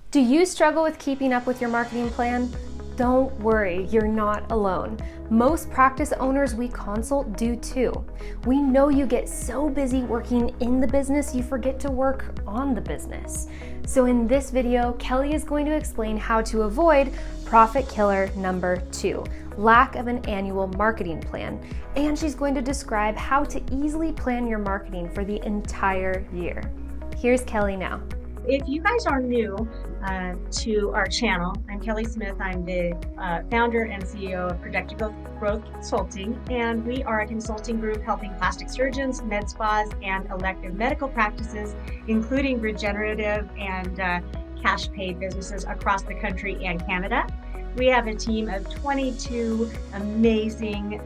Do you struggle with keeping up with your marketing plan? Don't worry, you're not alone. Most practice owners we consult do too. We know you get so busy working in the business you forget to work on the business. So in this video, Kelly is going to explain how to avoid profit killer number 2, lack of an annual marketing plan. And she's going to describe how to easily plan your marketing for the entire year. Here's Kelly now. If you guys are new to our channel, I'm Kelly Smith. I'm the founder and CEO of Productive Growth Consulting, and we are a consulting group helping plastic surgeons, med spas, and elective medical practices, including regenerative and cash pay businesses across the country and Canada. We have a team of 22 amazing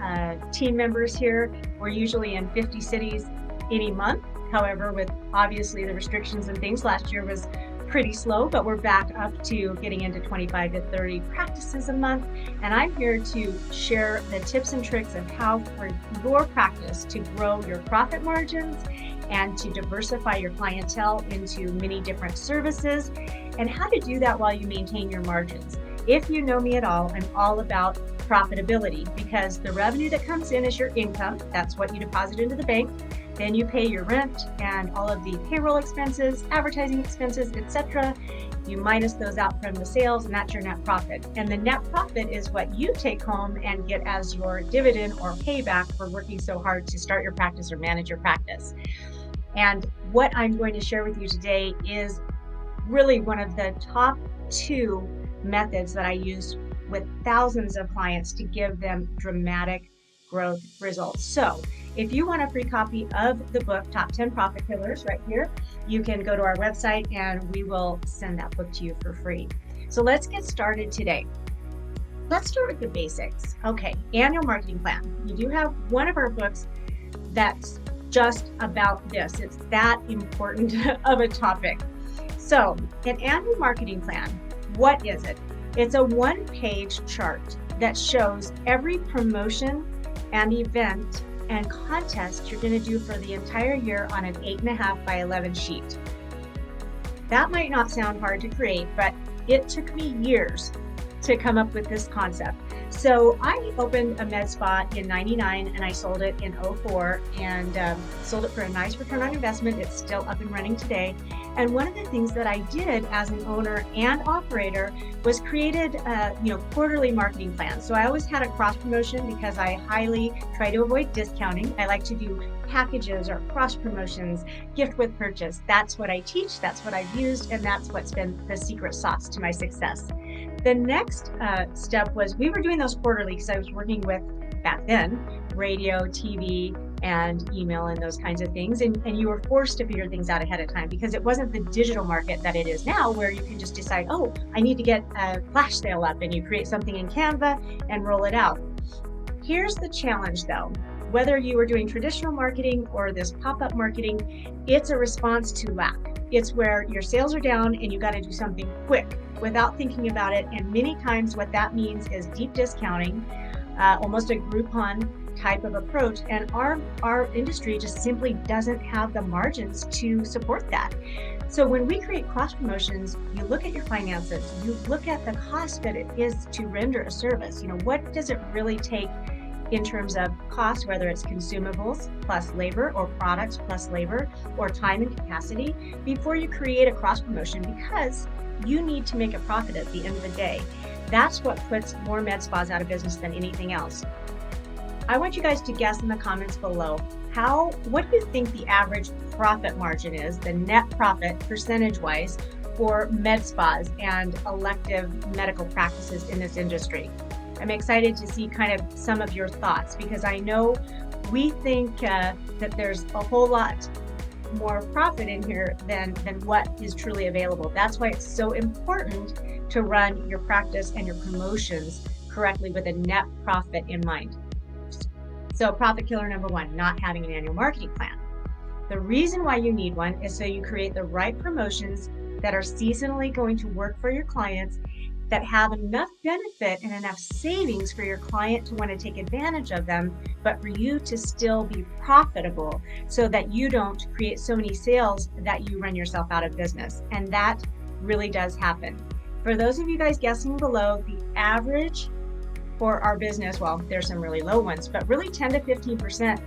team members here. We're usually in 50 cities any month. However, with obviously the restrictions and things, last year was pretty slow, but we're back up to getting into 25 to 30 practices a month. And I'm here to share the tips and tricks of how for your practice to grow your profit margins and to diversify your clientele into many different services and how to do that while you maintain your margins. If you know me at all, I'm all about profitability because the revenue that comes in is your income. That's what you deposit into the bank. Then you pay your rent and all of the payroll expenses, advertising expenses, etc. You minus those out from the sales, and that's your net profit. And the net profit is what you take home and get as your dividend or payback for working so hard to start your practice or manage your practice. And what I'm going to share with you today is really one of the top 2 methods that I use with thousands of clients to give them dramatic growth results. So if you want a free copy of the book, Top 10 Profit Killers, right here, you can go to our website and we will send that book to you for free. So let's get started today. Let's start with the basics. Okay, annual marketing plan. We do have one of our books that's just about this. It's that important of a topic. So an annual marketing plan, what is it? It's a 1-page chart that shows every promotion and event and contest you're going to do for the entire year on an 8.5 by 11 sheet. That might not sound hard to create, but it took me years to come up with this concept. So I opened a med spa in 99 and I sold it in 04 and sold it for a nice return on investment. It's still up and running today. And one of the things that I did as an owner and operator was created quarterly marketing plans. So I always had a cross promotion because I highly try to avoid discounting. I like to do packages or cross promotions, gift with purchase. That's what I teach, that's what I've used, and that's what's been the secret sauce to my success. The next step was we were doing those quarterly because I was working with, back then, radio, TV, and email and those kinds of things. And you were forced to figure things out ahead of time because it wasn't the digital market that it is now where you can just decide, oh, I need to get a flash sale up, and you create something in Canva and roll it out. Here's the challenge though. Whether you are doing traditional marketing or this pop-up marketing, it's a response to lack. It's where your sales are down and you got to do something quick without thinking about it. And many times what that means is deep discounting, almost a Groupon type of approach. And our industry just simply doesn't have the margins to support that. So when we create cross promotions, you look at your finances, you look at the cost that it is to render a service. What does it really take in terms of cost, whether it's consumables plus labor or products plus labor or time and capacity before you create a cross promotion, because you need to make a profit at the end of the day. That's what puts more med spas out of business than anything else. I want you guys to guess in the comments below, what do you think the average profit margin is, the net profit percentage-wise for med spas and elective medical practices in this industry? I'm excited to see kind of some of your thoughts because I know we think that there's a whole lot more profit in here than what is truly available. That's why it's so important to run your practice and your promotions correctly with a net profit in mind. So profit killer number 1, not having an annual marketing plan. The reason why you need one is so you create the right promotions that are seasonally going to work for your clients, that have enough benefit and enough savings for your client to want to take advantage of them, but for you to still be profitable so that you don't create so many sales that you run yourself out of business. And that really does happen. For those of you guys guessing below, the average for our business, well, there's some really low ones, but really 10 to 15%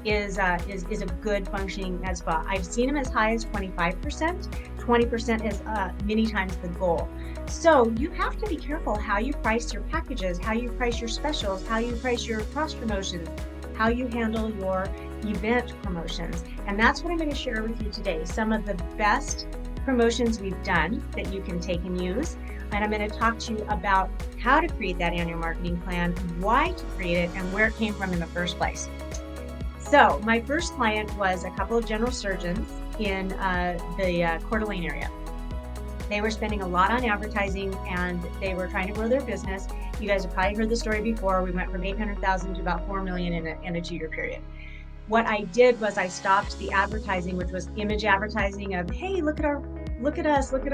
is a good functioning med spa. I've seen them as high as 25%. 20% is many times the goal. So you have to be careful how you price your packages, how you price your specials, how you price your cross promotions, how you handle your event promotions. And that's what I'm going to share with you today. Some of the best promotions we've done that you can take and use. And I'm going to talk to you about how to create that annual marketing plan, why to create it, and where it came from in the first place. So my first client was a couple of general surgeons in the Coeur d'Alene area. They were spending a lot on advertising and they were trying to grow their business. You guys have probably heard the story before. We went from 800,000 to about 4 million in a 2-year period. What I did was I stopped the advertising, which was image advertising of, hey, look at us, look at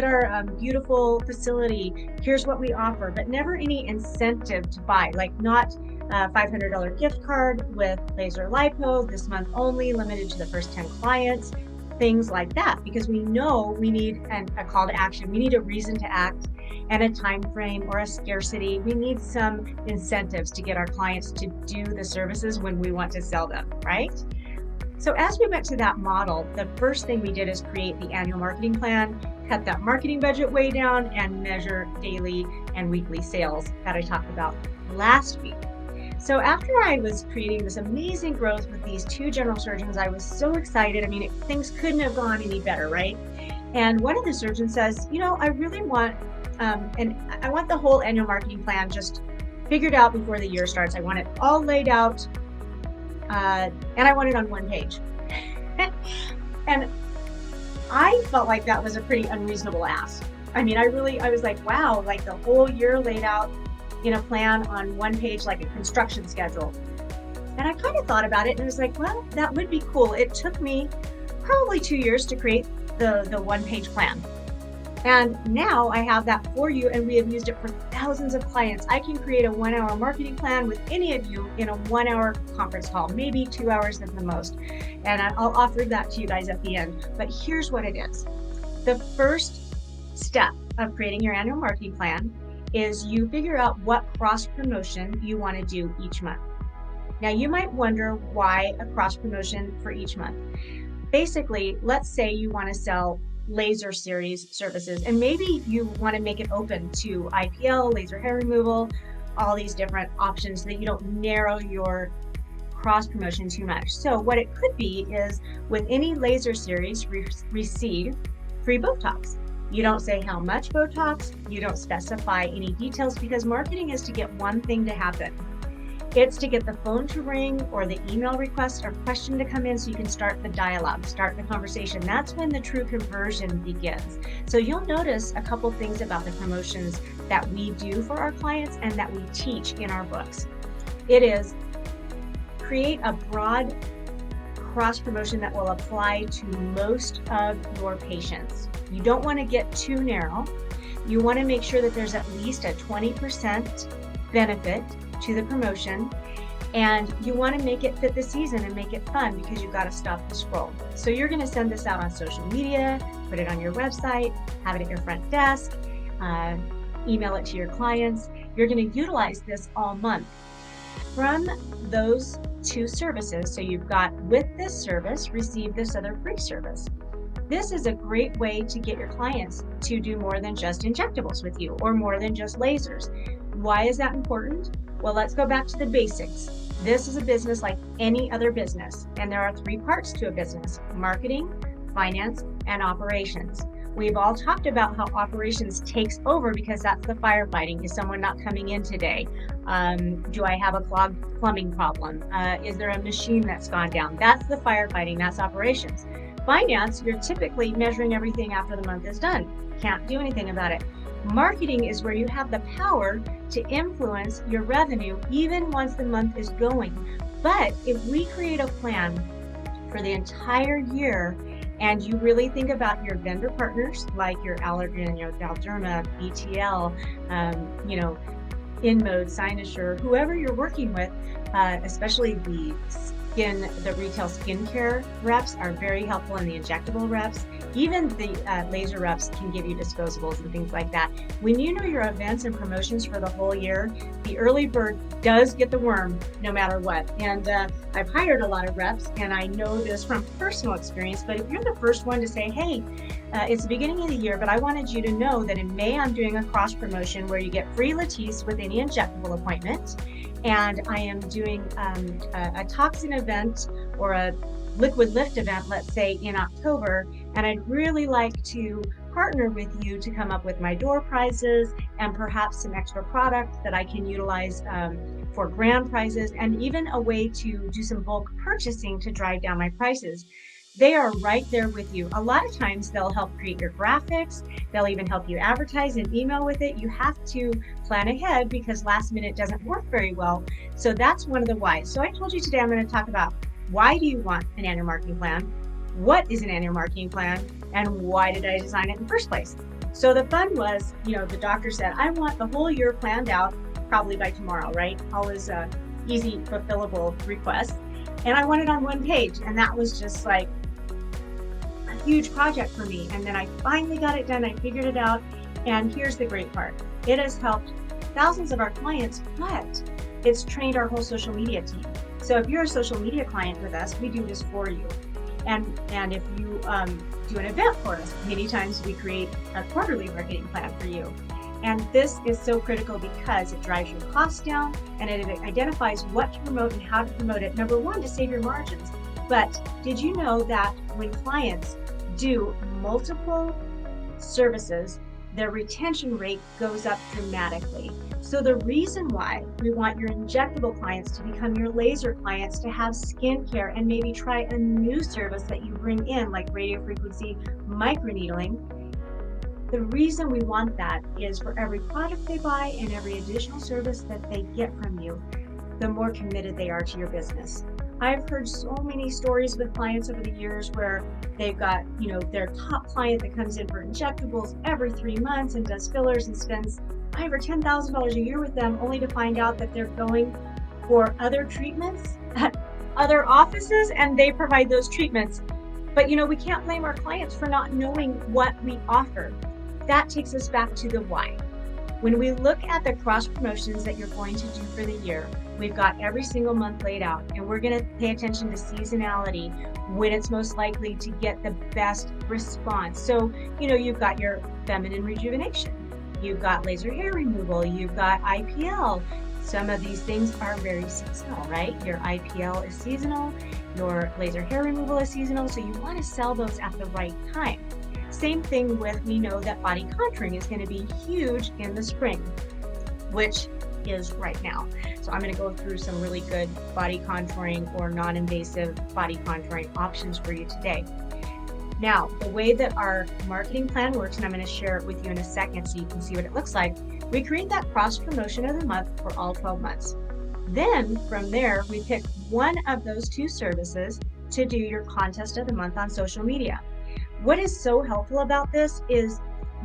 our beautiful facility. Here's what we offer, but never any incentive to buy, like not a $500 gift card with laser lipo this month only, limited to the first 10 clients, things like that, because we know we need a call to action. We need a reason to act and a time frame or a scarcity. We need some incentives to get our clients to do the services when we want to sell them, right? So as we went to that model, the first thing we did is create the annual marketing plan, cut that marketing budget way down, and measure daily and weekly sales that I talked about last week. So after I was creating this amazing growth with these 2 general surgeons, I was so excited. I mean, things couldn't have gone any better, right? And one of the surgeons says, I really want, and I want the whole annual marketing plan just figured out before the year starts. I want it all laid out, and I want it on one page. And I felt like that was a pretty unreasonable ask. I mean, I was like, wow, like the whole year laid out in a plan on one page, like a construction schedule. And I kind of thought about it and I was like, well, that would be cool. It took me probably 2 years to create the one-page plan. And now I have that for you, and we have used it for thousands of clients. I can create a 1-hour marketing plan with any of you in a 1-hour conference call, maybe 2 hours at the most. And I'll offer that to you guys at the end. But here's what it is. The first step of creating your annual marketing plan is you figure out what cross promotion you want to do each month. Now you might wonder why a cross promotion for each month. Basically, let's say you want to sell laser series services, and maybe you want to make it open to IPL, laser hair removal, all these different options so that you don't narrow your cross promotion too much. So what it could be is with any laser series, receive free Botox. You don't say how much Botox, you don't specify any details, because marketing is to get one thing to happen. It's to get the phone to ring or the email request or question to come in so you can start the dialogue, start the conversation. That's when the true conversion begins. So you'll notice a couple things about the promotions that we do for our clients and that we teach in our books. It is create a broad cross promotion that will apply to most of your patients. You don't want to get too narrow. You want to make sure that there's at least a 20% benefit to the promotion, and you want to make it fit the season and make it fun, because you've got to stop the scroll. So you're going to send this out on social media, put it on your website, have it at your front desk, email it to your clients. You're going to utilize this all month. From those 2 services, so you've got with this service, receive this other free service. This is a great way to get your clients to do more than just injectables with you or more than just lasers. Why is that important? Well, let's go back to the basics. This is a business like any other business, and there are 3 parts to a business: marketing, finance, and operations. We've all talked about how operations takes over because that's the firefighting. Is someone not coming in today? Do I have a clogged plumbing problem? Is there a machine that's gone down? That's the firefighting, that's operations. Finance, you're typically measuring everything after the month is done. Can't do anything about it. Marketing is where you have the power to influence your revenue even once the month is going. But if we create a plan for the entire year, and you really think about your vendor partners, like your Allergan, your Galderma, BTL, InMode, Cynosure, whoever you're working with, especially the the retail skincare reps are very helpful, and the injectable reps. Even the laser reps can give you disposables and things like that. When you know your events and promotions for the whole year, the early bird does get the worm no matter what. And I've hired a lot of reps, and I know this from personal experience, but if you're the first one to say, hey, it's the beginning of the year, but I wanted you to know that in May I'm doing a cross promotion where you get free Latisse with any injectable appointment. And I am doing a toxin event or a liquid lift event, let's say in October, and I'd really like to partner with you to come up with my door prizes and perhaps some extra product that I can utilize for grand prizes, and even a way to do some bulk purchasing to drive down my prices. They are right there with you. A lot of times they'll help create your graphics. They'll even help you advertise and email with it. You have to plan ahead because last minute doesn't work very well. So that's one of the whys. So I told you today I'm going to talk about why do you want an annual marketing plan? What is an annual marketing plan? And why did I design it in the first place? So the fun was, the doctor said, I want the whole year planned out probably by tomorrow, right? Always a easy, fulfillable request. And I want it on one page. And that was just like a huge project for me. And then I finally got it done. I figured it out. And here's the great part. It has helped thousands of our clients, but it's trained our whole social media team. So if you're a social media client with us, we do this for you. And if you do an event for us, many times we create a quarterly marketing plan for you. And this is so critical because it drives your costs down and it identifies what to promote and how to promote it. Number one, to save your margins. But did you know that when clients do multiple services, their retention rate goes up dramatically? So the reason why we want your injectable clients to become your laser clients, to have skincare and maybe try a new service that you bring in, like radiofrequency microneedling. The reason we want that is for every product they buy and every additional service that they get from you, the more committed they are to your business. I've heard so many stories with clients over the years where they've got, their top client that comes in for injectables every 3 months and does fillers and spends $5,000 or $10,000 a year with them, only to find out that they're going for other treatments at other offices and they provide those treatments. But we can't blame our clients for not knowing what we offer. That takes us back to the why. When we look at the cross promotions that you're going to do for the year, we've got every single month laid out, and we're going to pay attention to seasonality, when it's most likely to get the best response. So, you've got your feminine rejuvenation, you've got laser hair removal, you've got IPL. Some of these things are very seasonal, right? Your IPL is seasonal, your laser hair removal is seasonal, so you want to sell those at the right time. Same thing with, we know that body contouring is going to be huge in the spring, which is right now. So I'm going to go through some really good body contouring or non-invasive body contouring options for you today. Now, the way that our marketing plan works, and I'm going to share it with you in a second so you can see what it looks like, we create that cross promotion of the month for all 12 months. Then from there, we pick one of those two services to do your contest of the month on social media. What is so helpful about this is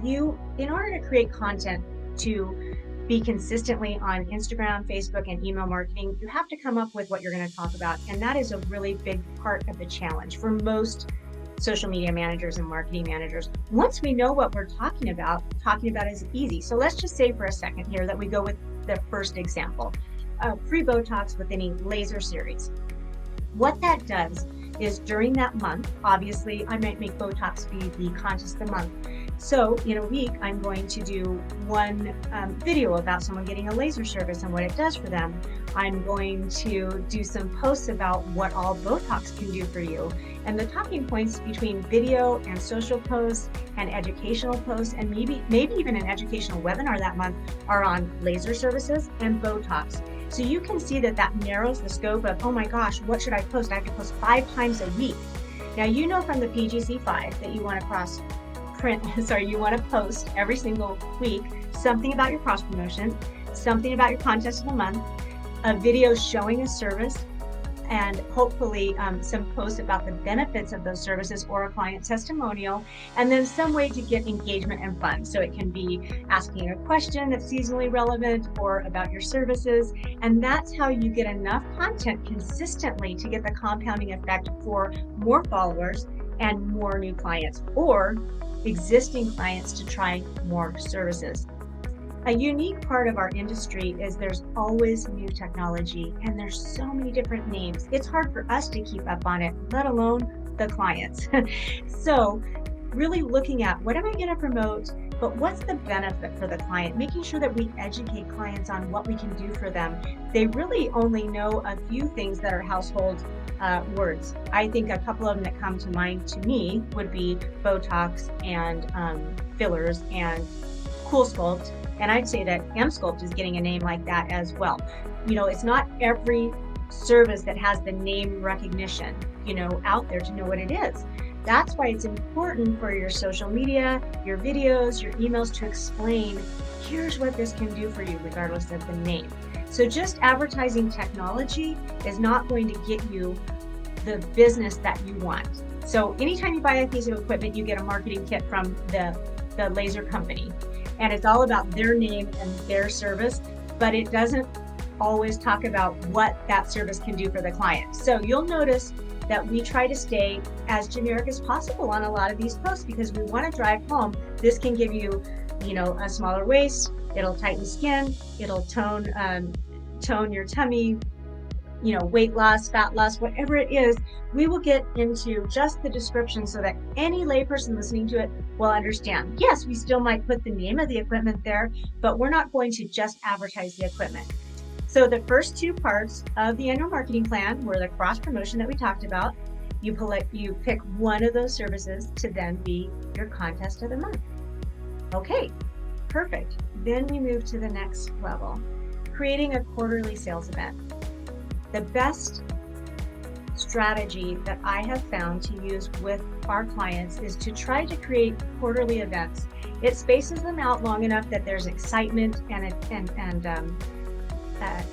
in order to create content to be consistently on Instagram, Facebook, and email marketing, you have to come up with what you're going to talk about. And that is a really big part of the challenge for most social media managers and marketing managers. Once we know what we're talking about is easy. So let's just say for a second here that we go with the first example, free Botox with any laser series. What that does is during that month, obviously I might make Botox be the contest of the month. So in a week, I'm going to do one video about someone getting a laser service and what it does for them. I'm going to do some posts about what all Botox can do for you. And the talking points between video and social posts and educational posts, and maybe even an educational webinar that month, are on laser services and Botox. So you can see that narrows the scope of, oh my gosh, what should I post? I have to post 5 times a week. Now, from the PGC5 that you want to post every single week something about your cross promotion, something about your contest of the month, a video showing a service and hopefully some posts about the benefits of those services or a client testimonial, and then some way to get engagement and fun. So it can be asking a question that's seasonally relevant or about your services. And that's how you get enough content consistently to get the compounding effect for more followers and more new clients or existing clients to try more services. A unique part of our industry is there's always new technology and there's so many different names. It's hard for us to keep up on it, let alone the clients. So really looking at what am I going to promote, but what's the benefit for the client, making sure that we educate clients on what we can do for them. They really only know a few things that are household words. I think a couple of them that come to mind to me would be Botox and fillers and Cool Sculpt. And I'd say that M-Sculpt is getting a name like that as well. It's not every service that has the name recognition, out there to know what it is. That's why it's important for your social media, your videos, your emails to explain, here's what this can do for you, regardless of the name. So just advertising technology is not going to get you the business that you want. So anytime you buy a piece of equipment, you get a marketing kit from the laser company. And it's all about their name and their service, but it doesn't always talk about what that service can do for the client. So you'll notice that we try to stay as generic as possible on a lot of these posts because we want to drive home. This can give you, a smaller waist. It'll tighten skin. It'll tone your tummy. Weight loss, fat loss, whatever it is, we will get into just the description so that any layperson listening to it will understand. Yes, we still might put the name of the equipment there, but we're not going to just advertise the equipment. So the first two parts of the annual marketing plan were the cross promotion that we talked about. You pick one of those services to then be your contest of the month. Okay, perfect. Then we move to the next level, creating a quarterly sales event. The best strategy that I have found to use with our clients is to try to create quarterly events. It spaces them out long enough that there's excitement and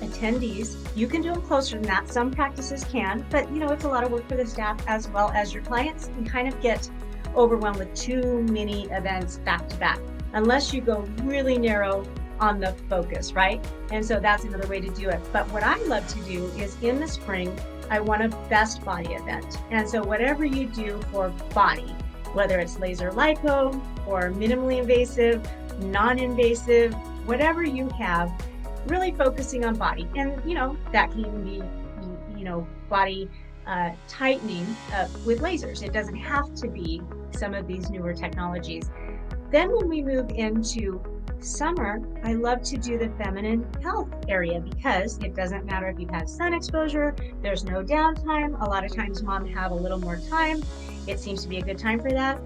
attendees. You can do them closer than that. Some practices can, but it's a lot of work for the staff as well as your clients. You kind of get overwhelmed with too many events back to back, unless you go really narrow on the focus, right? And so that's another way to do it. But what I love to do is in the spring, I want a best body event. And so whatever you do for body, whether it's laser lipo or minimally invasive, non-invasive, whatever you have, really focusing on body. And, that can even be, body tightening with lasers. It doesn't have to be some of these newer technologies. Then when we move into summer, I love to do the feminine health area because it doesn't matter if you've had sun exposure, there's no downtime. A lot of times moms have a little more time. It seems to be a good time for that.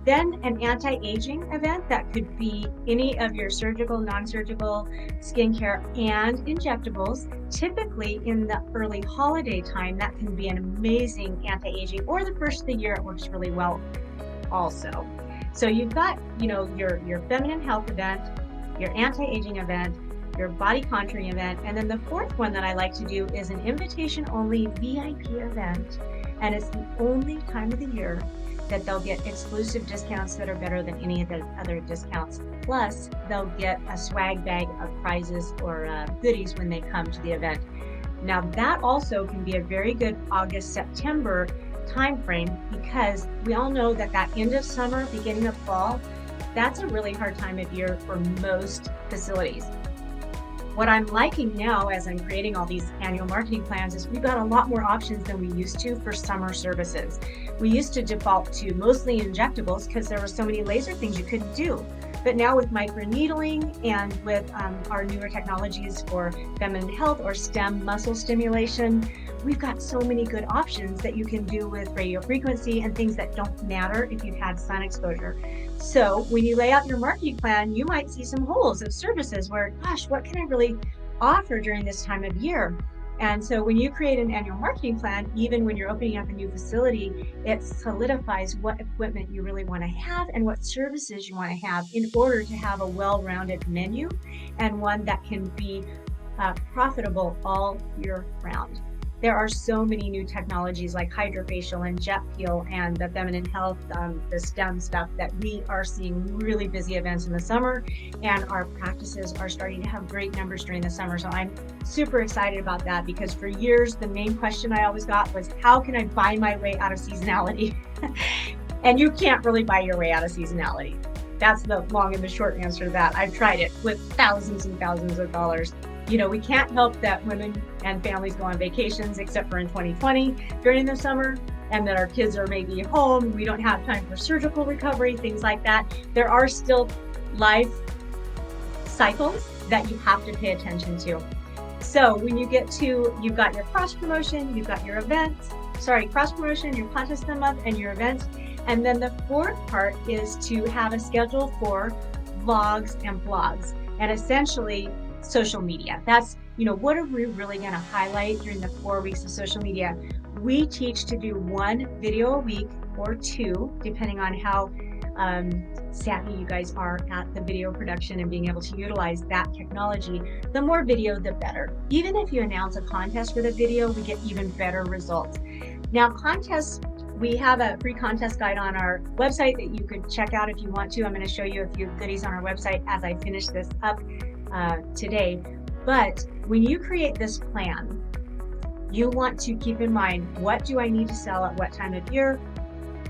Then an anti-aging event that could be any of your surgical, non-surgical, skincare, and injectables. Typically in the early holiday time, that can be an amazing anti-aging, or the first of the year, it works really well also. So you've got, your feminine health event, your anti-aging event, your body contouring event, and then the fourth one that I like to do is an invitation-only VIP event, and it's the only time of the year that they'll get exclusive discounts that are better than any of the other discounts. Plus, they'll get a swag bag of prizes or goodies when they come to the event. Now, that also can be a very good August-September time frame because we all know that end of summer, beginning of fall, that's a really hard time of year for most facilities. What I'm liking now as I'm creating all these annual marketing plans is we've got a lot more options than we used to for summer services. We used to default to mostly injectables because there were so many laser things you couldn't do. But now with microneedling and with our newer technologies for feminine health or STEM muscle stimulation, we've got so many good options that you can do with radio frequency and things that don't matter if you've had sun exposure. So when you lay out your marketing plan, you might see some holes of services where, gosh, what can I really offer during this time of year? And so when you create an annual marketing plan, even when you're opening up a new facility, it solidifies what equipment you really want to have and what services you want to have in order to have a well-rounded menu and one that can be profitable all year round. There are so many new technologies like hydrofacial and jet peel and the feminine health, the STEM stuff, that we are seeing really busy events in the summer, and our practices are starting to have great numbers during the summer. So I'm super excited about that, because for years, the main question I always got was, how can I buy my way out of seasonality? And you can't really buy your way out of seasonality. That's the long and the short answer to that. I've tried it with thousands and thousands of dollars. You know, we can't help that women and families go on vacations, except for in 2020 during the summer, and that our kids are maybe home. We don't have time for surgical recovery, things like that. There are still life cycles that you have to pay attention to. So when you get to, you've got your cross promotion, you've got your events, cross promotion, your contest of the month, and your events. And then the fourth part is to have a schedule for vlogs and blogs, and essentially social media. That's, you know, what are we really going to highlight during the 4 weeks of social media? We teach to do 1 video a week or 2, depending on how savvy you guys are at the video production and being able to utilize that technology. The more video, the better. Even if you announce a contest for the video, we get even better results. Now, contests, we have a free contest guide on our website that you could check out if you want to. I'm going to show you a few goodies on our website as I finish this up today. But when you create this plan, you want to keep in mind, what do I need to sell at what time of year?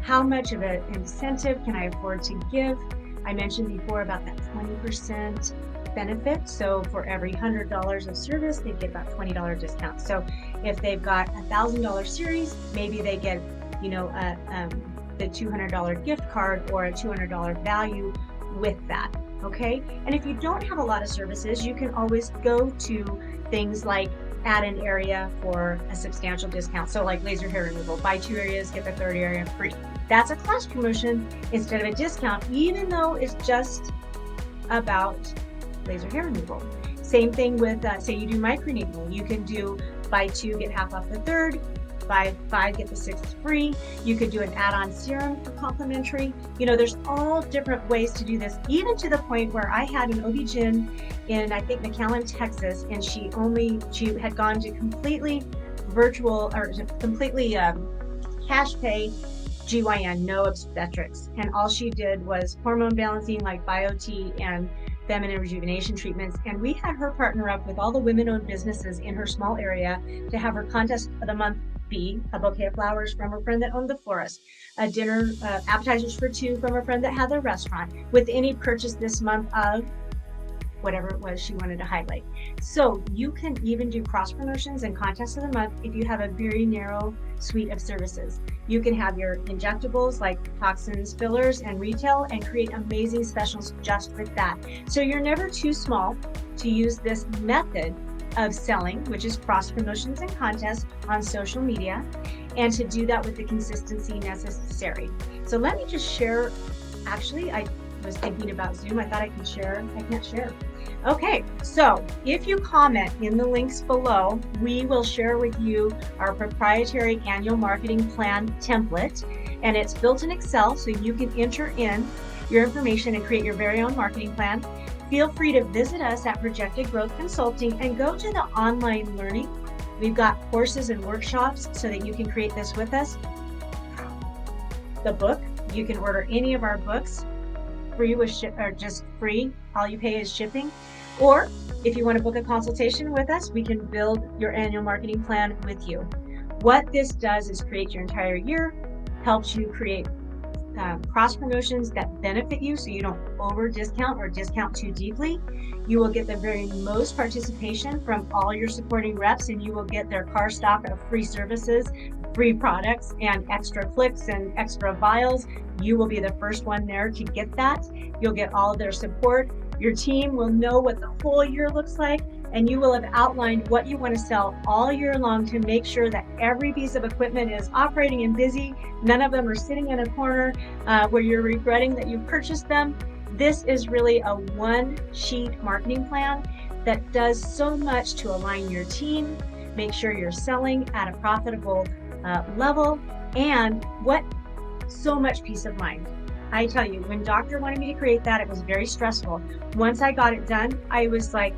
How much of an incentive can I afford to give? I mentioned before about that 20% benefit. So for every $100 of service, they get about $20 discount. So if they've got a $1,000 series, maybe they get, you know, the $200 gift card or a $200 value with that. Okay. And if you don't have a lot of services, you can always go to things like add an area for a substantial discount. So like laser hair removal, buy 2 areas, get the 3rd area free. That's a class promotion instead of a discount, even though it's just about laser hair removal. Same thing with, say you do microneedling, you can do buy 2, get half off the 3rd, buy 5, get the 6th free. You could do an add-on serum for complimentary. You know, there's all different ways to do this, even to the point where I had an OB-GYN in, I think, McAllen, Texas, and she had gone to completely virtual, or completely cash pay GYN, no obstetrics. And all she did was hormone balancing like BioT and feminine rejuvenation treatments. And we had her partner up with all the women-owned businesses in her small area to have her contest of the month be a bouquet of flowers from her friend that owned the florist, a dinner, appetizers for 2 from her friend that had the restaurant, with any purchase this month of whatever it was she wanted to highlight. So you can even do cross promotions and contests of the month if you have a very narrow suite of services. You can have your injectables like toxins, fillers, and retail, and create amazing specials just with that. So you're never too small to use this method of selling, which is cross promotions and contests on social media, and to do that with the consistency necessary. So let me just share. Actually, I was thinking about Zoom. I thought I could share. I can't share. Okay, so if you comment in the links below, we will share with you our proprietary annual marketing plan template, and it's built in Excel, so you can enter in your information and create your very own marketing plan. Feel free to visit us at Projected Growth Consulting and go to the online learning. We've got courses and workshops so that you can create this with us. The book, you can order any of our books free with or just free. All you pay is shipping. Or if you want to book a consultation with us, we can build your annual marketing plan with you. What this does is create your entire year, helps you create cross promotions that benefit you so you don't over discount or discount too deeply. You will get the very most participation from all your supporting reps, and you will get their car stock of free services, free products, and extra clicks and extra vials. You will be the first one there to get that. You'll get all their support. Your team will know what the whole year looks like, and you will have outlined what you want to sell all year long to make sure that every piece of equipment is operating and busy. None of them are sitting in a corner where you're regretting that you purchased them. This is really a one-sheet marketing plan that does so much to align your team, make sure you're selling at a profitable level, and so much peace of mind. I tell you, when doctor wanted me to create that, it was very stressful. Once I got it done, I was like,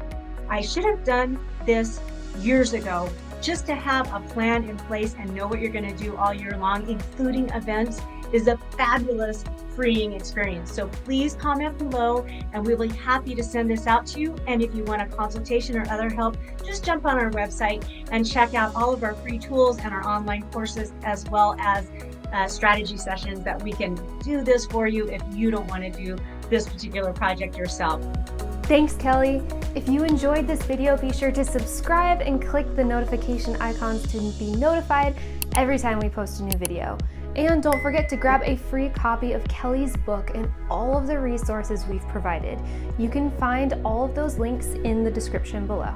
I should have done this years ago just to have a plan in place and know what you're going to do all year long, including events, is a fabulous freeing experience. So please comment below and we'll be happy to send this out to you. And if you want a consultation or other help, just jump on our website and check out all of our free tools and our online courses, as well as strategy sessions that we can do this for you if you don't want to do this particular project yourself. Thanks, Kelly. If you enjoyed this video, be sure to subscribe and click the notification icons to be notified every time we post a new video. And don't forget to grab a free copy of Kelly's book and all of the resources we've provided. You can find all of those links in the description below.